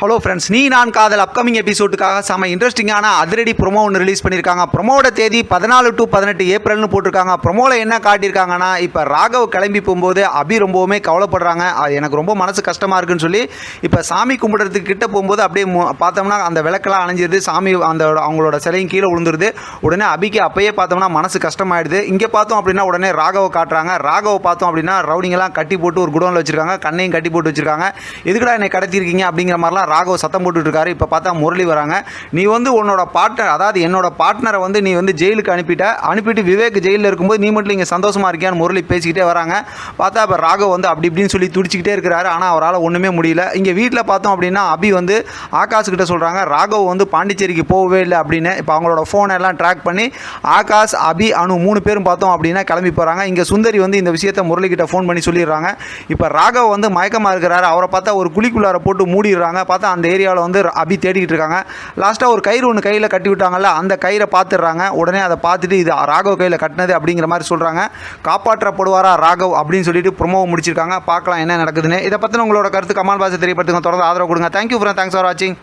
Hello friends, நீ நான் காதல் அப்கமிங் எபிசோடுக்காக செம இன்ட்ரெஸ்டிங்கான அதிரடி ப்ரொமோ ஒன்று ரிலீஸ் பண்ணியிருக்காங்க. ப்ரொமோட தேதி 14 to 18 ஏப்ரல்னு போட்டிருக்காங்க. ப்ரொமோவில் என்ன காட்டியிருக்காங்கன்னா, இப்போ ராகவ் கிளம்பி போகும்போது அபி ரொம்பவுமே கவலைப்படுறாங்க. அது எனக்கு ரொம்ப மனசு கஷ்டமாக இருக்குன்னு சொல்லி இப்போ சாமி கும்பிட்றதுக்கு கிட்ட போகும்போது அப்படியே பார்த்தோம்னா அந்த விளக்கெல்லாம் அணைஞ்சிருது. சாமி அந்த அவங்களோட சிலையும் கீழே விழுந்துருது. உடனே அபிக்கு அப்பயே பார்த்தோம்னா மனசு கஷ்டமாயிடுது. இங்கே பார்த்தோம் அப்படின்னா உடனே ராகவை காட்டுறாங்க. ராகவை பார்த்தோம் அப்படின்னா ரவுடிங்கெல்லாம் கட்டி போட்டு ஒரு குடோனில் வச்சுருக்காங்க. கண்ணையும் கட்டி போட்டு வச்சுருக்காங்க. எதுக்குடா என்னை கடத்திருக்கீங்க அப்படிங்கிற மாதிரிலாம் ராகவ் சத்தம் போட்டுட்டு இருக்காரு. இப்போ பார்த்தா முரளி வராங்க. நீ உன்னோட பார்ட்னர், அதாவது என்னோட பார்ட்னரை நீ ஜெயிலுக்கு அனுப்பிட்டு விவேக் ஜெயிலில் இருக்கும்போது நீ மட்டும் இங்கே சந்தோஷமா இருக்கியான்னு முரளி பேசிக்கிட்டே வராங்க. பார்த்தா இப்போ ராகவ் அப்படி இப்படின்னு சொல்லி துடிச்சிக்கிட்டே இருக்கிறாரு. ஆனால் அவரால் ஒன்றுமே முடியல. இங்கே வீட்டில் பார்த்தோம் அப்படின்னா அபி ஆகாஷ் கிட்ட சொல்கிறாங்க ராகவ் பாண்டிச்சேரிக்கு போகவே இல்லை அப்படின்னு. இப்போ அவங்களோட ஃபோனை எல்லாம் ட்ராக் பண்ணி ஆகாஷ், அபி, அனு 3 பேரும் பார்த்தோம் அப்படின்னா கிளம்பி போகிறாங்க. இங்கே சுந்தரி இந்த விஷயத்தை முரளிக்கிட்ட ஃபோன் பண்ணி சொல்லிடுறாங்க. இப்போ ராகவ் மயக்கமாக இருக்கிறாரு. அவரை பார்த்தா ஒரு குழிக்குள்ளார போட்டு மூடிடுறாங்க. பார்த்தா அந்த ஏரியாவில் அபி தேடிக்கிட்டு இருக்காங்க. லாஸ்ட்டாக ஒரு கயிறு ஒன்று கையில் கட்டி விட்டாங்கல்ல, அந்த கயிறை பார்த்துடுறாங்க. உடனே அதை பார்த்துட்டு இது ராகவ் கையில் கட்டினது அப்படிங்கிற மாதிரி சொல்கிறாங்க. காப்பாற்றப்படுவாரா ராகவ் அப்படின்னு சொல்லிட்டு ப்ரொமோவை முடிச்சிருக்காங்க. பார்க்கலாம் என்ன நடக்குதுன்னு. இதை பற்றின உங்களோட கருத்து கமெண்ட் பாக்ஸில் தெரியப்படுத்துங்க. தொடர்ந்து ஆதரவு கொடுங்க. தேங்க்யூ ஃப்ரெண்ட், தேங்க்ஸ் ஃபார் வாட்சிங்.